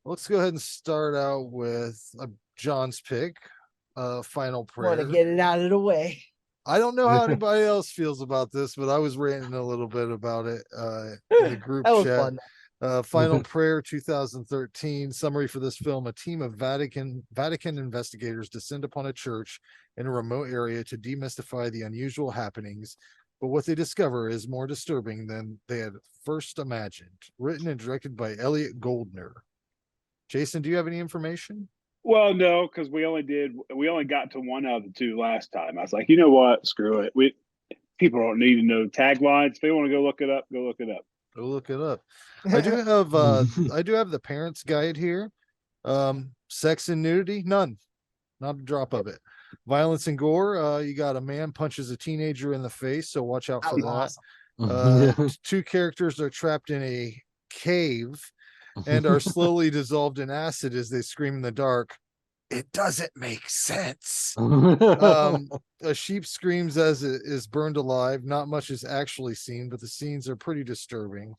Let's go ahead and start out with John's pick, Final Want to Prayer. get it out of the way. I don't know how anybody else feels about this, but I was ranting a little bit about it in the group That was chat. fun. Final Prayer 2013 summary for this film: a team of Vatican investigators descend upon a church in a remote area to demystify the unusual happenings, but what they discover is more disturbing than they had first imagined. Written and directed by Elliot Goldner. Jason, do you have any information? Well, no, because we only got to one out of the two last time. I was like, you know what? Screw it. People don't need to know taglines. If they want to go look it up, go look it up. Go look it up. I do have the parents guide here. Sex and nudity, none. Not a drop of it. Violence and gore, you got a man punches a teenager in the face, so watch out for that. Awesome. Two characters are trapped in a cave and are slowly dissolved in acid as they scream in the dark. It doesn't make sense. A sheep screams as it is burned alive. Not much is actually seen, but the scenes are pretty disturbing.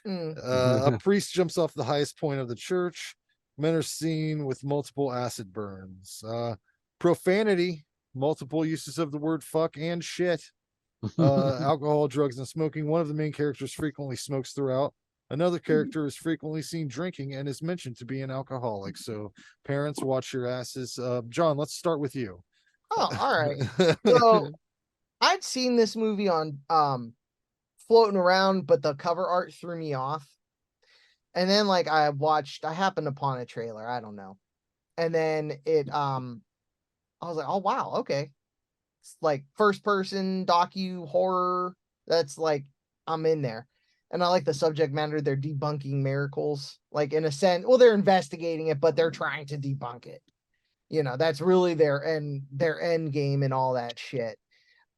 A priest jumps off the highest point of the church. Men are seen with multiple acid burns. Profanity, multiple uses of the word fuck and shit. Alcohol, drugs, and smoking. One of the main characters frequently smokes throughout. Another character is frequently seen drinking and is mentioned to be an alcoholic. So, parents, watch your asses. John, let's start with you. Oh, all right. So I'd seen this movie on floating around, but the cover art threw me off. And then like I happened upon a trailer, I don't know. And then I was like, oh wow, okay. It's like first person docu horror. That's like I'm in there. And I like the subject matter. They're debunking miracles, like in a sense. Well, they're investigating it, but they're trying to debunk it. That's really their end game and all that shit.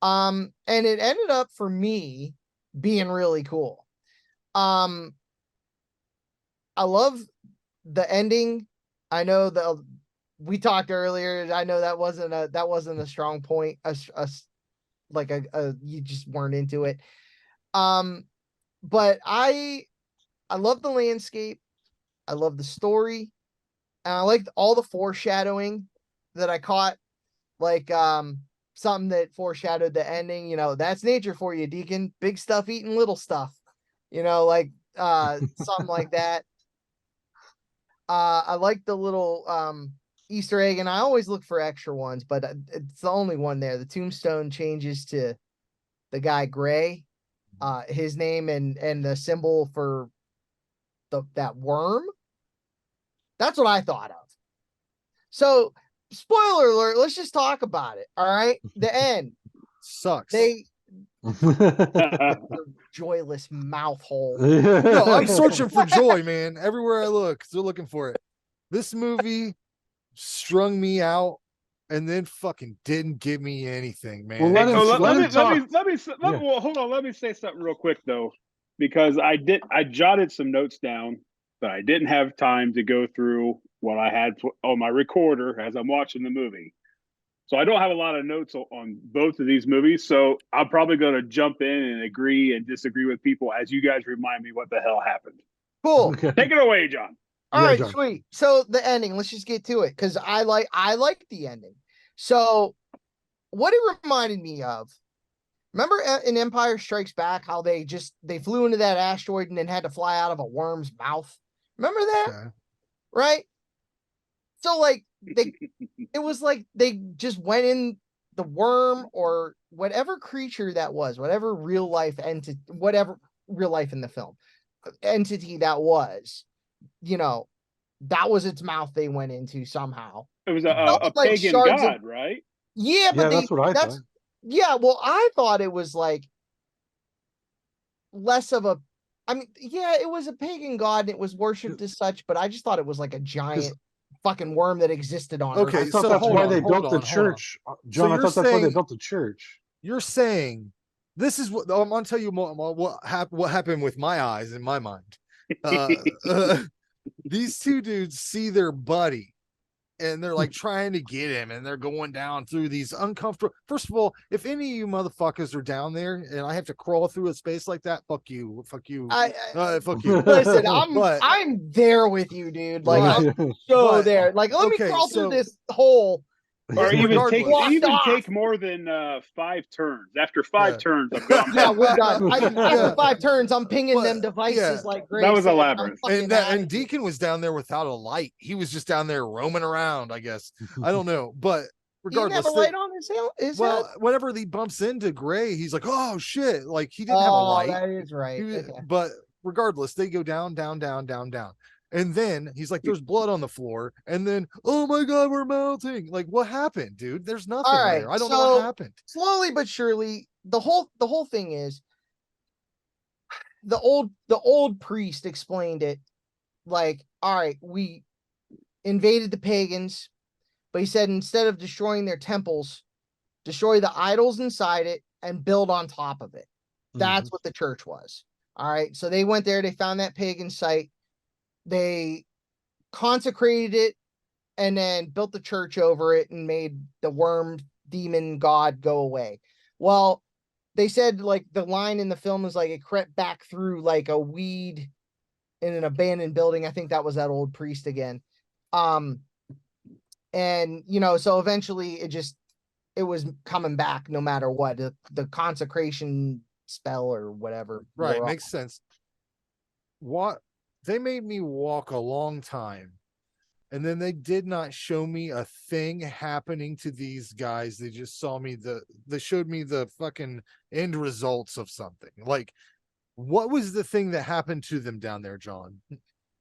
And it ended up for me being really cool. I love the ending. I know we talked earlier. I know that wasn't a strong point. You just weren't into it. But I love the landscape. I love the story. And I liked all the foreshadowing that I caught. Like something that foreshadowed the ending. That's nature for you, Deacon. Big stuff eating little stuff. Something like that. I like the little Easter egg, and I always look for extra ones, but it's the only one there. The tombstone changes to the guy Gray, his name and the symbol for that worm. That's what I thought of. So, spoiler alert, let's just talk about it. All right. The end sucks. Joyless mouth hole. No, I'm searching for joy, man. Everywhere I look, still looking for it. This movie strung me out and then fucking didn't give me anything, man. Well, let me say something real quick though, because I jotted some notes down, but I didn't have time to go through what I had on my recorder as I'm watching the movie. So I don't have a lot of notes on both of these movies. So I'm probably going to jump in and agree and disagree with people as you guys remind me what the hell happened. Cool. Okay. Take it away, John. All right, John. Sweet. So the ending, let's just get to it because I like the ending. So what it reminded me of, remember in Empire Strikes Back how they flew into that asteroid and then had to fly out of a worm's mouth? Remember that? Okay. Right? So like it was like they just went in the worm or whatever creature that was, whatever real life entity, whatever real life in the film entity that was, that was its mouth they went into somehow. It was a pagan god, right? Yeah, but that's what I thought. Yeah, well, I thought it was like less of a. I mean, yeah, it was a pagan god and it was worshipped as such, but I just thought it was like a giant fucking worm that existed on Earth. I thought that's why they built the church. John, I thought that's why they built the church. You're saying this is what I'm going to tell you what happened with my eyes in my mind. These two dudes see their buddy and they're like trying to get him, and they're going down through these uncomfortable. First of all, if any of you motherfuckers are down there and I have to crawl through a space like that, fuck you, fuck you, fuck you. Listen, But- I'm there with you, dude. Like Right. I'm so But- there. Like let me okay, crawl through so- this hole. Or even Regardless. take more than 5 turns. After 5 turns, I'm gone. Yeah, we're done. Yeah. After 5 turns, I'm pinging But- them devices yeah. like Grace. That was a saying, labyrinth. "I'm fucking And outta here." Deacon was down there without a light. He was just down there roaming around, I guess. I don't know, but He didn't regardless, have a light on his well, head. whenever he bumps into Gray, he's like, "Oh shit!" Like he didn't have a light. That is right. He was- Okay. But regardless, they go down, down, down, down, down. And then he's like, there's blood on the floor. And then, oh my God, we're melting. Like, what happened, dude? There's nothing All right, there. I don't know what happened. Slowly but surely, the whole thing is the old priest explained it like, all right, we invaded the pagans, but he said instead of destroying their temples, destroy the idols inside it and build on top of it. That's what the church was. All right. So they went there, they found that pagan site, they consecrated it, and then built the church over it and made the worm demon god go away. Well, they said like the line in the film is like it crept back through like a weed in an abandoned building. I think that was that old priest again. And so eventually it was coming back no matter what. The consecration spell or whatever. Right. Makes sense. What they made me walk a long time, and then they did not show me a thing happening to these guys. They just showed me the fucking end results of something. Like, what was the thing that happened to them down there, John?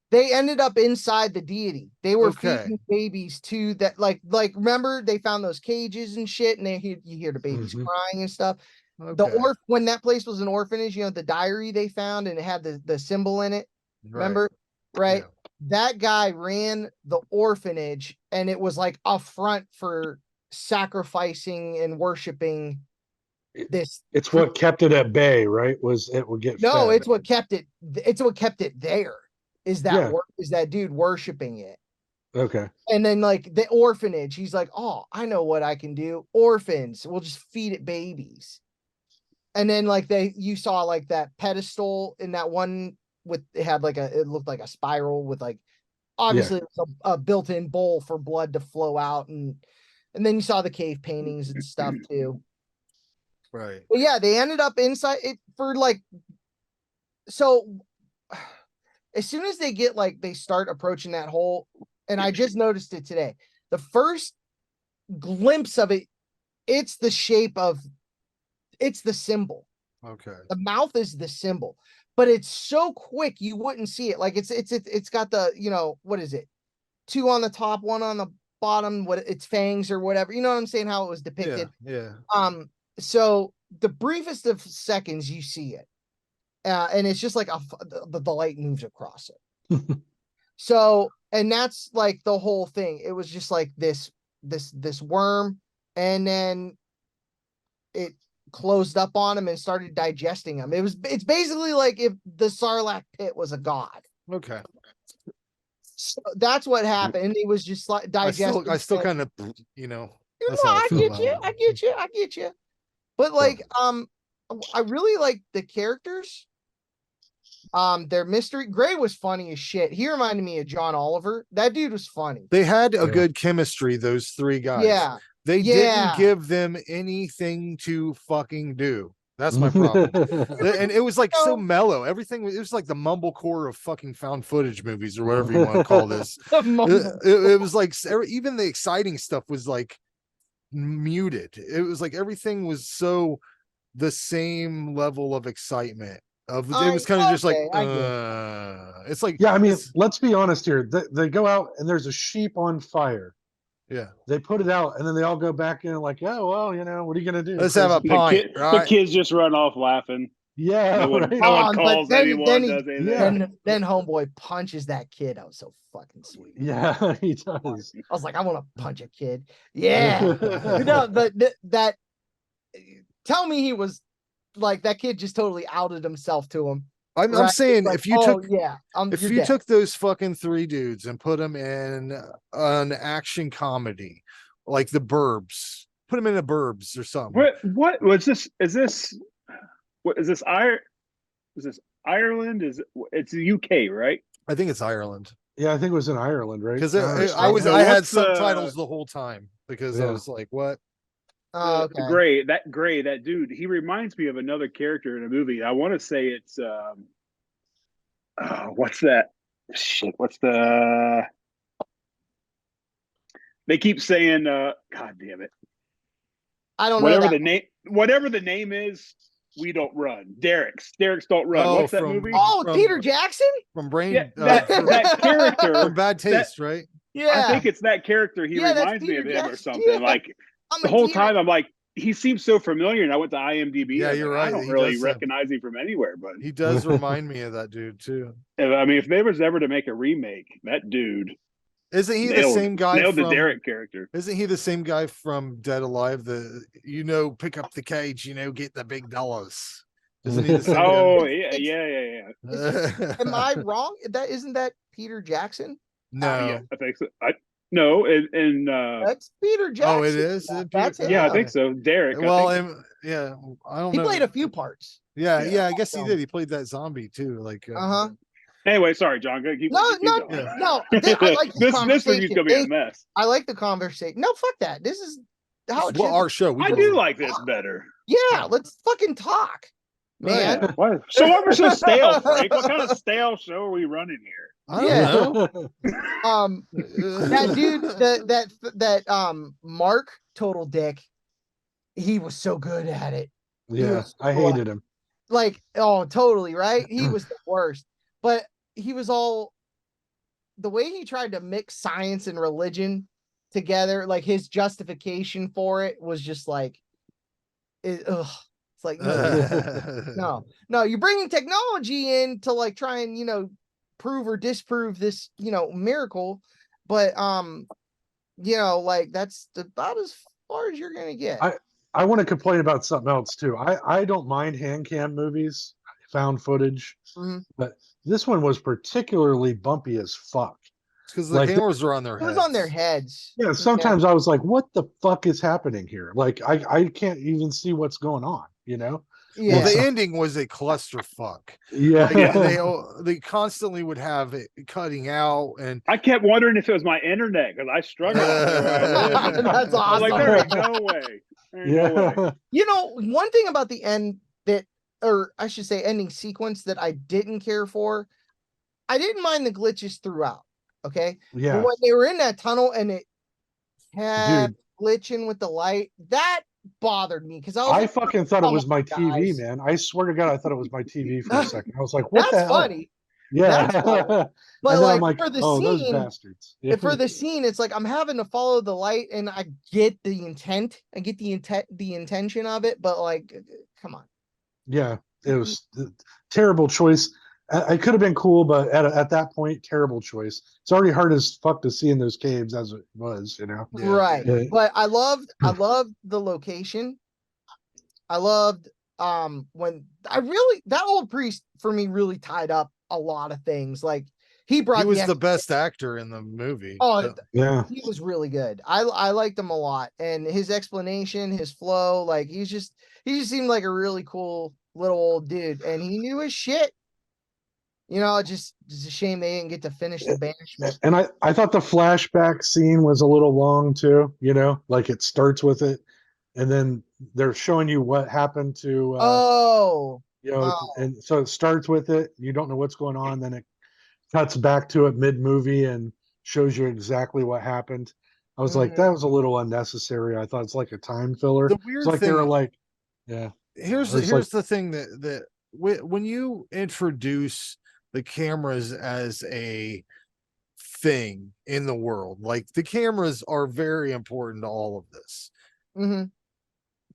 They ended up inside the deity. They were Okay. feeding babies too. That like remember they found those cages and shit, and you hear the babies crying and stuff. Okay. When that place was an orphanage, the diary they found and it had the symbol in it. Remember? Right. Yeah. That guy ran the orphanage, and it was like a front for sacrificing and worshiping this. It's what kept it at bay, right? Was it would get No, fed. it's what kept it. It's what kept it there. Is that Yeah. is that dude worshiping it? Okay. And then like the orphanage, he's like, "Oh, I know what I can do. Orphans, we'll just feed it babies." And then like you saw like that pedestal in that one it looked like a spiral with like obviously it was a built-in bowl for blood to flow out, and then you saw the cave paintings and stuff too. Right. But yeah, they ended up inside it for like so as soon as they start approaching that hole, and I just noticed it today, the first glimpse of it, it's the symbol. Okay. The mouth is the symbol, but it's so quick you wouldn't see it. Like it's got the, what is it? 2 on the top, 1 on the bottom, what it's fangs or whatever. You know what I'm saying? How it was depicted. Yeah. So the briefest of seconds you see it. And it's just like the light moves across it. So, and that's like the whole thing. It was just like this worm, and then it closed up on him and started digesting him. It's basically like if the Sarlacc pit was a god. Okay. So that's what happened. And he was just like digesting. I still kind of, that's how I feel get about you. it. I get you. But like, I really like the characters. Their mystery. Gray was funny as shit. He reminded me of John Oliver. That dude was funny. They had a good chemistry, those 3 guys. Yeah. They didn't give them anything to fucking do. That's my problem. And it was like so mellow. Everything, it was like the mumblecore of fucking found footage movies or whatever you want to call this. It was like even the exciting stuff was like muted. It was like everything was so the same level of excitement. It was kind of just like it's like, yeah, I mean, let's be honest here. They go out and there's a sheep on fire. Yeah, they put it out and then they all go back in like, oh well, what are you gonna do? Let's have a pint. The kids just run off laughing. Yeah, no one calls anyone. Does anything. Then homeboy punches that kid. That was so fucking sweet. Yeah, he does. I was like, I want to punch a kid. Yeah, that. Tell me he was like that kid just totally outed himself to him. I'm Right? saying Like, if you oh took yeah, if you're you dead. took those fucking three dudes and put them in an action comedy like The Burbs, put them in a Burbs or something. What was this? Is this what is this? Is this Ireland? It's the UK, right? I think it's Ireland Yeah, I think it was in Ireland, right? because Or So I had what's subtitles the whole time because I Yeah. was like, what? Oh, the okay. Gray, that dude? He reminds me of another character in a movie. I want to say it's what's that? Shit, what's the? They keep saying, God damn it! I don't know that. Whatever the name is, we don't run. Derek's don't run. Oh, What's that movie? Oh, from Peter Jackson. from Yeah, Brain that character from Bad that Taste, right? I Yeah, think it's that character. He yeah, that's reminds me Peter of him or Jackson. something. Yeah. Like I'm the a whole deer. time, I'm like, he seems so familiar, and I went to IMDb. Yeah, I was you're like, I right. don't He really does recognize him from anywhere. But he does remind me of that dude too. I mean, if they was ever to make a remake, that dude Isn't he the same guy nailed the from Derek character. Isn't he the same guy from Dead Alive? The pick up the cage, get the big dollars. Isn't he the same Oh guy? Am I wrong? That isn't that Peter Jackson? Yeah, No. I think so. No, and That's Peter Jackson. Oh, it is. That's him. yeah, I think so. Derek. Well, I think, yeah, I don't He know. played a few parts. Yeah, I guess he did. He played that zombie too. Like, Uh-huh. Anyway, sorry, John. Keep No, going. no. I like this conversation. This review's gonna be a mess. I like the conversation. No, fuck that. This is how it should. our show. I do like this better. Yeah, let's fucking talk, man. Yeah. Why? So why we're so stale, Frank? What kind of stale show are we running here? I don't know. That dude, that Mark Total Dick, he was so good at it. Yeah, I hated him. Like, oh, totally, right? He was the worst. But he was all the way he tried to mix science and religion together, like his justification for it was just like it's like no, you're bringing technology in to like try and prove or disprove this miracle, but like that's about as far as you're gonna get. I want to complain about something else too. I don't mind hand cam movies, found footage, but this one was particularly bumpy as fuck. Because the cameras are on their heads. It was on their heads. Yeah, sometimes I was like, what the fuck is happening here? Like, I can't even see what's going on, Yeah. Well, the ending was a clusterfuck. Yeah. Like, they constantly would have it cutting out, and I kept wondering if it was my internet because I struggled. That's awesome. I was like, there ain't no way. No way. One thing about the end or I should say ending sequence that I didn't care for, I didn't mind the glitches throughout. Okay. Yeah. But when they were in that tunnel and it kept glitching with the light, that bothered me because I fucking thought it was my TV, man. I swear to God, I thought it was my TV for a second. I was like, what the hell? Funny. Yeah. That's funny. But like, for the scene, those bastards. For the scene, it's like I'm having to follow the light, and I get the intent. I get the intention of it, but like, come on. Yeah, it was a terrible choice. I could have been cool, but at that point, terrible choice. It's already hard as fuck to see in those caves as it was, Yeah. Right. Yeah. But I loved the location. I loved when that old priest for me really tied up a lot of things. Like he was the best actor in the movie. Oh yeah, he was really good. I liked him a lot, and his explanation, his flow, like he just seemed like a really cool little old dude, and he knew his shit. It's a shame they didn't get to finish the banishment. And I thought the flashback scene was a little long too, like it starts with it and then they're showing you what happened to and so it starts with it, you don't know what's going on, then it cuts back to it mid-movie and shows you exactly what happened. I was like, that was a little unnecessary. I thought it's like a time filler. The weird thing, they were like, yeah. Here's the thing that when you introduce the cameras as a thing in the world, like the cameras are very important to all of this.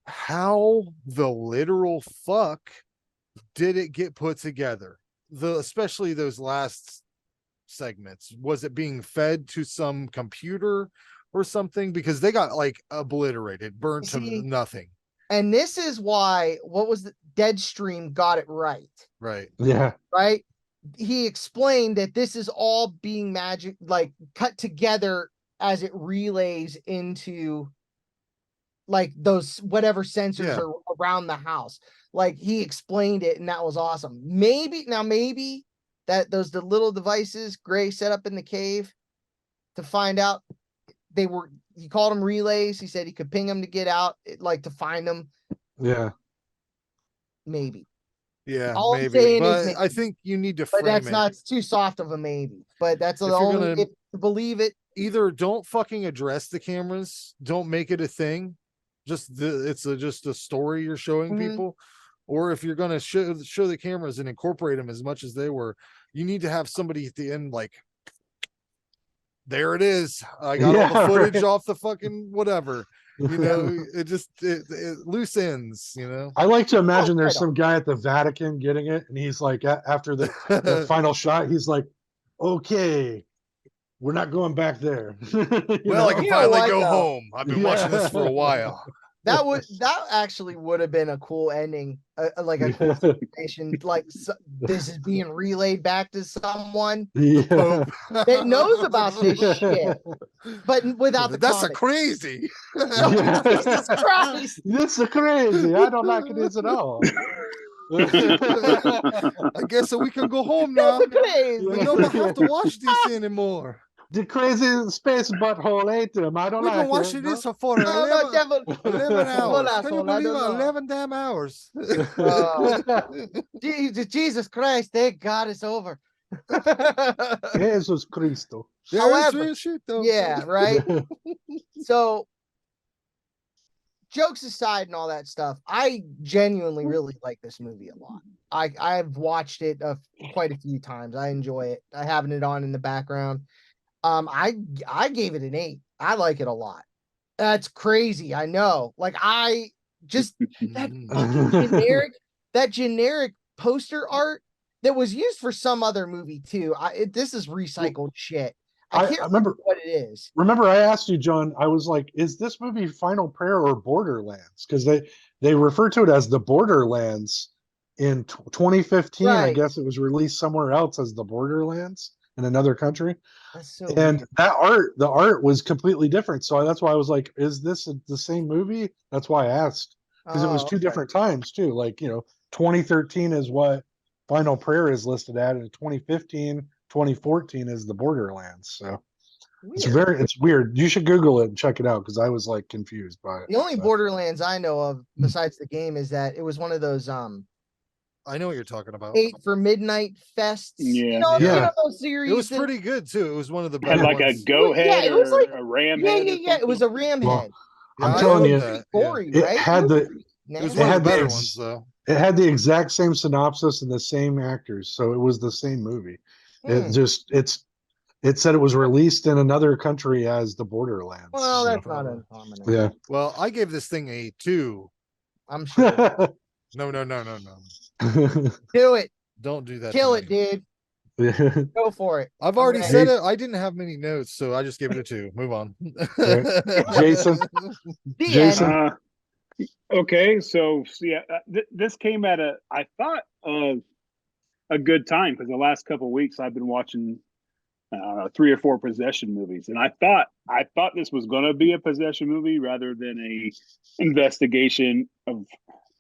How the literal fuck did it get put together? Especially those last segments, was it being fed to some computer or something? Because they got like obliterated, burnt to nothing. And this is why, what was the Deadstream got it right. Right. Yeah. Right. He explained that this is all being magic, like cut together as it relays into like those whatever sensors are around the house. Like he explained it, and that was awesome. Maybe that the little devices Gray set up in the cave to find out he called them relays. He said he could ping them to get out, like to find them. Yeah. Maybe. Yeah, All maybe. I'm saying But is maybe. I think you need to But frame that's it. not too soft of a maybe. But that's the If you're only gonna- if to believe it. Either don't fucking address the cameras, don't make it a thing. Just just a story you're showing people. Or if you're gonna show the cameras and incorporate them as much as they were, you need to have somebody at the end like, there it is. I got all the footage off the fucking whatever. You know, it loose ends, you know. I like to imagine there's some guy at the Vatican getting it, and he's like, after the final shot, he's like, okay, we're not going back there. Well, I can finally go home. I've been watching this for a while. That actually would have been a cool ending, like a cool situation. Like this is being relayed back to someone that knows about this shit, but without the. That's a crazy. Jesus Christ! This is crazy. I don't like this at all. I guess so we can go home now. We don't have to watch this anymore. The crazy space butthole ate them. I don't We've like it. been watching this for 11 hours. Can you believe it? 11 damn hours. Jesus Christ, thank God it's over. Jesus Cristo. However, shit, though. yeah, right. So, jokes aside and all that stuff, I genuinely really like this movie a lot. I've watched it quite a few times. I enjoy it. I having it on in the background. I gave it an 8. I like it a lot. That's crazy. I know. Like I just that generic poster art that was used for some other movie too. This is recycled shit. I can't remember what it is. Remember, I asked you, John. I was like, "Is this movie Final Prayer or Borderlands?" Because they refer to it as the Borderlands in 2015. Right. I guess it was released somewhere else as the Borderlands in another country. That's so and weird. the art was completely different. So that's why I was like, "Is this the same movie?" That's why I asked, because it was two different times too. Like 2013 is what Final Prayer is listed at, and 2014 is the Borderlands. So it's weird. You should Google it and check it out, because I was like confused by it. The only Borderlands I know of besides the game is that it was one of those I know what you're talking about. 8 for Midnight Fests. Yeah. You know those series. It was pretty good too. It was one of the better had like ones. a go head it was like a ram head. head. Yeah, it was a ram head. I'm telling you, gory, it right? had it was one of the better ones though. It had the exact same synopsis and the same actors, so it was the same movie. It said it was released in another country as the Borderlands. Well, that's not uncommon. Yeah. Well, I gave this thing a 2. I'm sure. No. Do it. Don't do that. Kill it, dude. Go for it. I've already said it. I didn't have many notes, so I just gave it a 2. Move on. Jason. Okay, so yeah, this came at I thought a good time, because the last couple of weeks I've been watching 3 or 4 possession movies, and I thought this was going to be a possession movie rather than a investigation of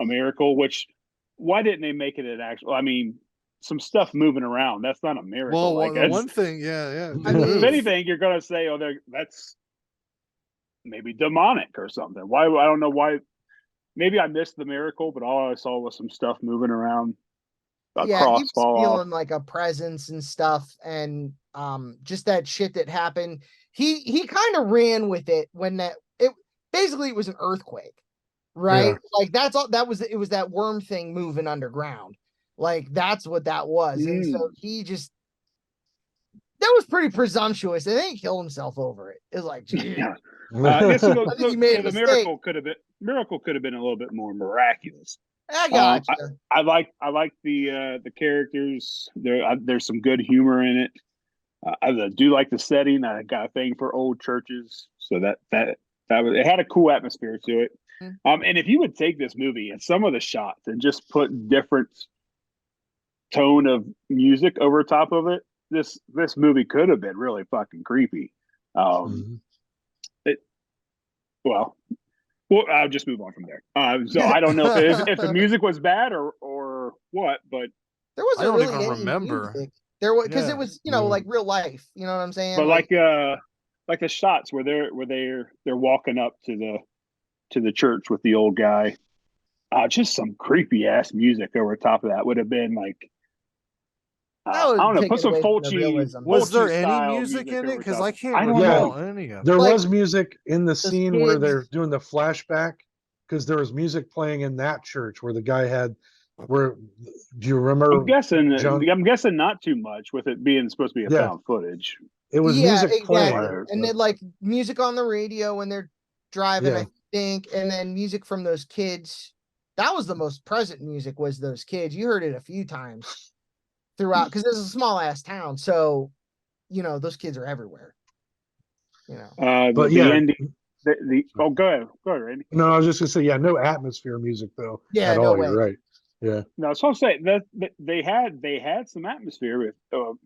a miracle. Which, why didn't they make it an actual? I mean, some stuff moving around, that's not a miracle. Well, one thing, yeah. I mean, if anything, you're going to say, "Oh, that's maybe demonic or something." Why? I don't know why. Maybe I missed the miracle, but all I saw was some stuff moving around. He was feeling like a presence and stuff, and just that shit that happened. He kind of ran with it when it was an earthquake, right? Yeah. Like that's all that was. It was that worm thing moving underground. Like that's what that was. And so that was pretty presumptuous. And then he killed himself over it. It was like, geez. The miracle could have been a little bit more miraculous. I got I like the characters. There's some good humor in it. I do like the setting. I got a thing for old churches, so that It had a cool atmosphere to it. Mm. And if you would take this movie and some of the shots and just put different tone of music over top of it, this movie could have been really fucking creepy. It well, I'll just move on from there. So I don't know if the music was bad or what, but there wasn't I don't really even any remember. music. There was because Yeah. it was like real life. You know what I'm saying? but like the shots where they're walking up to the church with the old guy, just some creepy ass music over top of that would have been like. That I would don't know. take Put it some away from the Fulci. realism. Was there Fulci any style music in it? over Because top. I can't I don't recall know. any of it. There Like, was music in the scene where they're kids- doing the flashback, because there was music playing in that church where the guy had. Where do you remember? John? I'm guessing not too much with it being supposed to be a Yeah. found footage. It was Yeah, music playing. exactly. And then like music on the radio when they're driving, Yeah. I think, and then music from those kids. That was the most present music, was those kids. You heard it a few times throughout because it's a small ass town. So, those kids are everywhere. But The ending. Go ahead, Randy. No, I was just gonna say, yeah, no atmosphere music though. Yeah, at no all. way. You're right. Yeah. No, so I'm saying that they had some atmosphere with.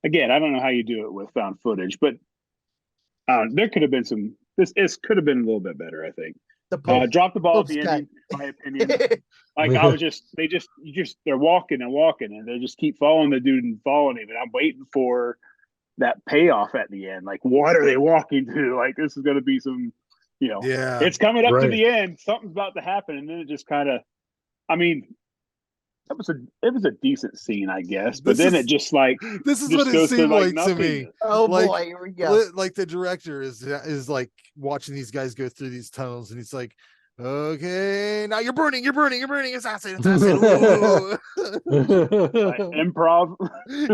Again, I don't know how you do it with found footage, but there could have been some. This could have been a little bit better, I think. The Pope. Drop the ball at Pope's the cut. ending, in my opinion. Like I was they're walking and walking, and they just keep following the dude and following him, and I'm waiting for that payoff at the end. Like, what are they walking to? Like, this is going to be some, Yeah. it's coming up to Right. the end. Something's about to happen, and then it just kind of, I mean, it was a decent scene, I guess. But then it just like This is just what it goes seemed like to me. nothingness. Oh Like, boy, here we go. Like the director is like watching these guys go through these tunnels, and he's like, "Okay, now you're burning, it's acid, it's acid." Ooh. Like, improv.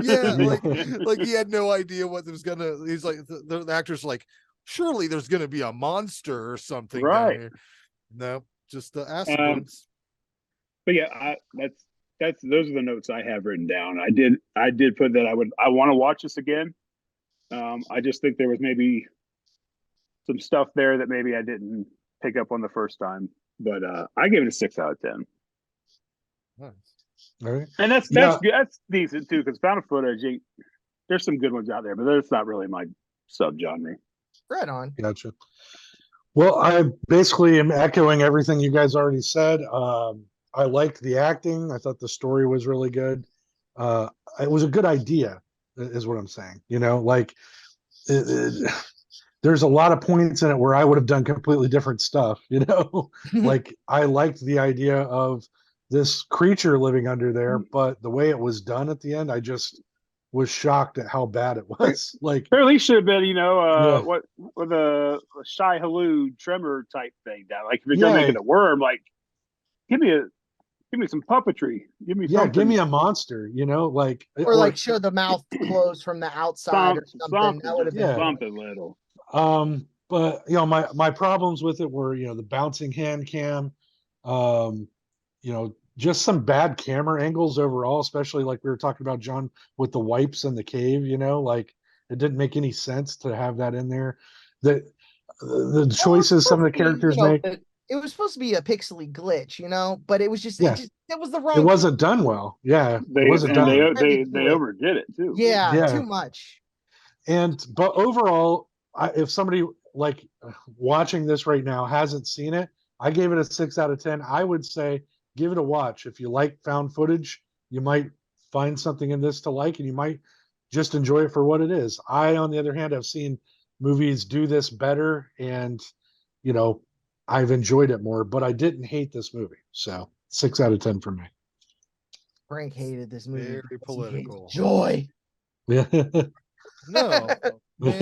Yeah, like he had no idea what was gonna. He's like the actor's like, surely there's gonna be a monster or something down Right. here. No, just the acid Um, burns. But yeah, that's those are the notes I have written down. I did put that I want to watch this again. I just think there was maybe some stuff there that maybe I didn't pick up on the first time. But I gave it a 6 out of 10. Nice. All right. And that's Yeah. good. That's decent too, because found footage, there's some good ones out there, but that's not really my subgenre. Right on. Gotcha. Well, I basically am echoing everything you guys already said. I liked the acting. I thought the story was really good. It was a good idea, is what I'm saying. There's a lot of points in it where I would have done completely different stuff. Like I liked the idea of this creature living under there, but the way it was done at the end, I just was shocked at how bad it was. Like, There at least should have been, Yeah. what with a Shy Halou tremor type thing down. Like if you're gonna make it a worm, like give me some puppetry. Give me something. give me a monster. Like Or like show the mouth closed from the outside or something. That would have been something little. But my problems with it were the bouncing hand cam, just some bad camera angles overall, especially like we were talking about, John, with the wipes in the cave. Like it didn't make any sense to have that in there. The choices some of the characters make. It was supposed to be a pixely glitch, but it was just Yeah. it was the wrong. It wasn't done well. Yeah, it wasn't done. They overdid it too. Yeah, too much. But overall, if somebody like watching this right now hasn't seen it, I gave it a 6 out of 10. I would say give it a watch. If you like found footage, you might find something in this to like, and you might just enjoy it for what it is. I, on the other hand, have seen movies do this better, and I've enjoyed it more, but I didn't hate this movie. So 6 out of 10 for me. Frank hated this movie. Very political. Joy. Yeah. No,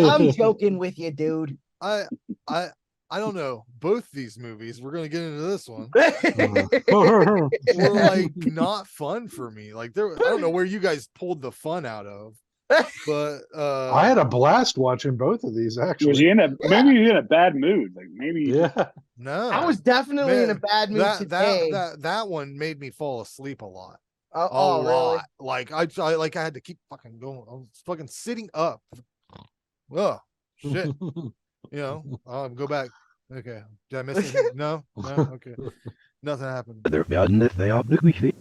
I'm joking with you, dude. I don't know. Both these movies, we're gonna get into this one, Were were like not fun for me. Like I don't know where you guys pulled the fun out of, but I had a blast watching both of these, actually. Was you maybe you in a bad mood? Like maybe Yeah. no, I was definitely in a bad mood today. That one made me fall asleep a lot. Oh, really? Like I had to keep fucking going. I was fucking sitting up. Oh shit. Go back. Okay. Did I miss anything? No? No? Okay. Nothing happened. Der werden es sehr glücklich